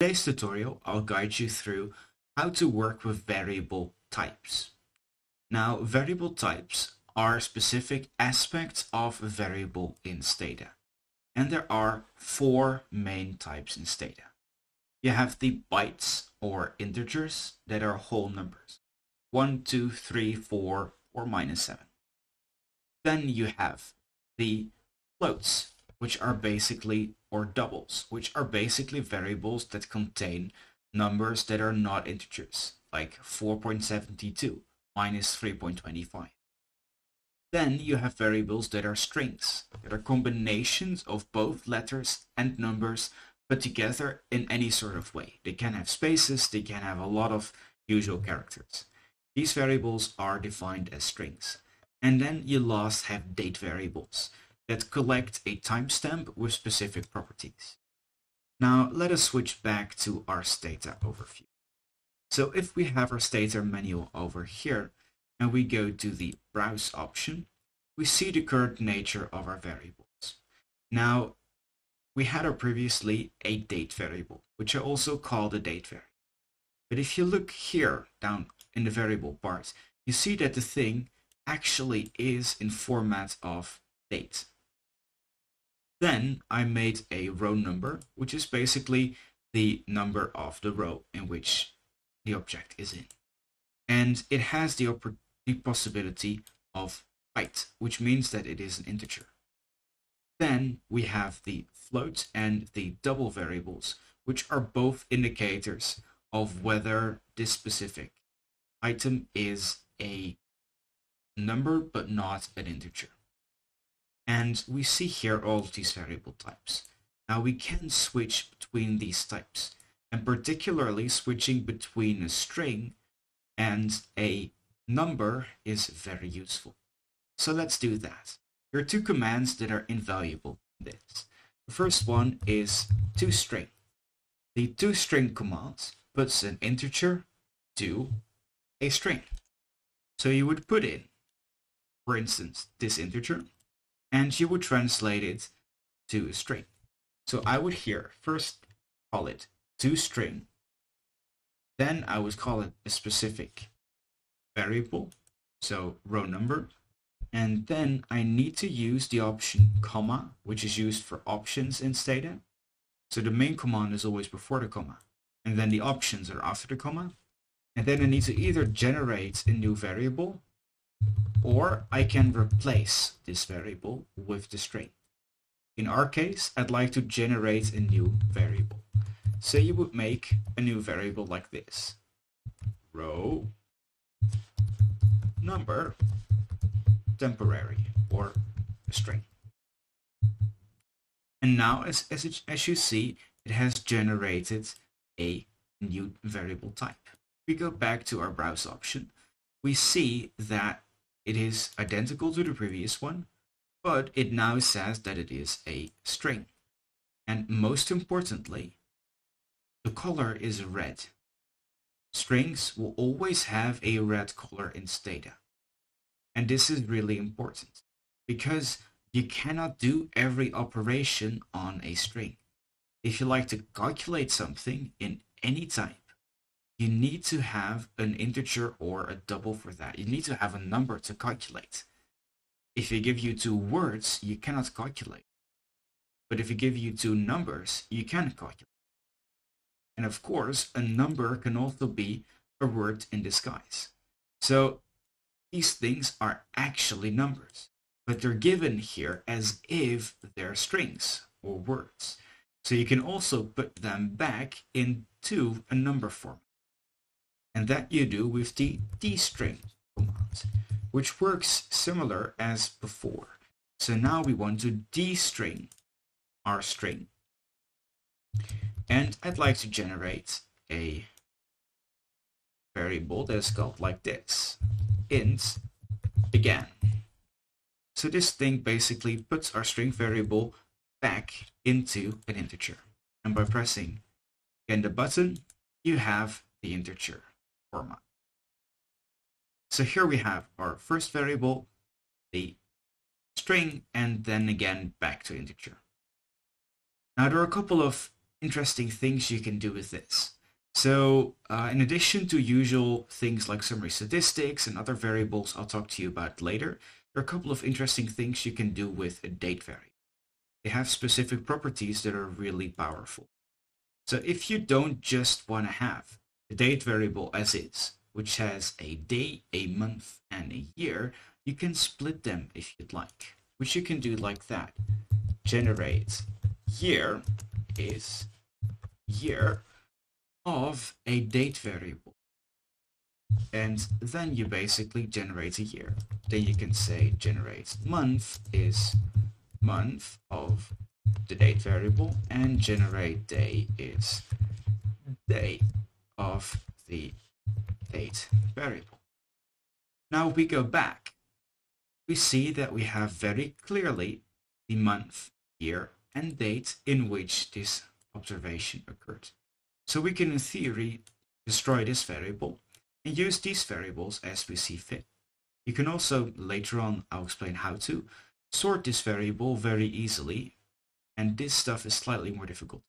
today's tutorial, I'll guide you through how to work with variable types. Now, variable types are specific aspects of a variable in Stata. And there are four main types in Stata. You have the bytes or integers that are whole numbers. 1, 2, 3, 4, or -7. Then you have the floats, which are basically, or doubles, which are basically variables that contain numbers that are not integers, like 4.72 minus 3.25. Then you have variables that are strings, that are combinations of both letters and numbers put together in any sort of way. They can have spaces, they can have a lot of usual characters. These variables are defined as strings. And then you last have date variables that collect a timestamp with specific properties. Now let us switch back to our Stata overview. So if we have our Stata menu over here and we go to the browse option, we see the current nature of our variables. Now we had previously a date variable, which I also call the date variable. But if you look here down in the variable part, you see that the thing actually is in format of date. Then I made a row number, which is basically the number of the row in which the object is in. And it has the possibility of byte, which means that it is an integer. Then we have the float and the double variables, which are both indicators of whether this specific item is a number but not an integer. And we see here all of these variable types. Now we can switch between these types, and particularly switching between a string and a number is very useful. So let's do that. There are two commands that are invaluable in this. The first one is toString. The toString command puts an integer to a string. So you would put in, for instance, this integer, and you would translate it to a string. So I would here first call it toString, then I would call it a specific variable, so row number, and then I need to use the option comma, which is used for options in Stata. So the main command is always before the comma, and then the options are after the comma. And then I need to either generate a new variable, or I can replace this variable with the string. In our case, I'd like to generate a new variable. So you would make a new variable like this. Row number temporary, or a string. And now, as you see, it has generated a new variable type. If we go back to our browse option, we see that it is identical to the previous one, but it now says that it is a string. And most importantly, the color is red. Strings will always have a red color in Stata. And this is really important because you cannot do every operation on a string. If you like to calculate something in any type, you need to have an integer or a double for that. You need to have a number to calculate. If you give you two words, you cannot calculate. But if you give you two numbers, you can calculate. And of course, a number can also be a word in disguise. So these things are actually numbers, but they're given here as if they're strings or words. So you can also put them back into a number format. And that you do with the toString command, which works similar as before. So now we want to destring our string. And I'd like to generate a variable that is called like this, int again. So this thing basically puts our string variable back into an integer. And by pressing again the button, you have the integer format. So here we have our first variable, the string, and then again back to integer. Now there are a couple of interesting things you can do with this. So in addition to usual things like summary statistics and other variables I'll talk to you about later, there are a couple of interesting things you can do with a date variable. They have specific properties that are really powerful. So if you don't just want to have the date variable as is, which has a day, a month, and a year, you can split them if you'd like, which you can do like that. Generate year is year of a date variable. And then you basically generate a year. Then you can say generate month is month of the date variable, and generate day is day of the date variable. Now we go back. We see that we have very clearly the month, year, and date in which this observation occurred. So we can, in theory, destroy this variable and use these variables as we see fit. You can also, later on, I'll explain how to, sort this variable very easily, and this stuff is slightly more difficult.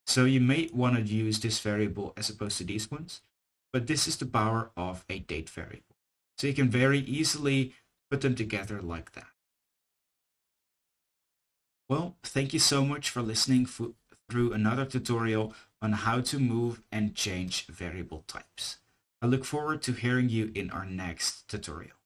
So you may want to use this variable as opposed to these ones, but this is the power of a date variable. So you can very easily put them together like that. Well, thank you so much for listening through another tutorial on how to move and change variable types. I look forward to hearing you in our next tutorial.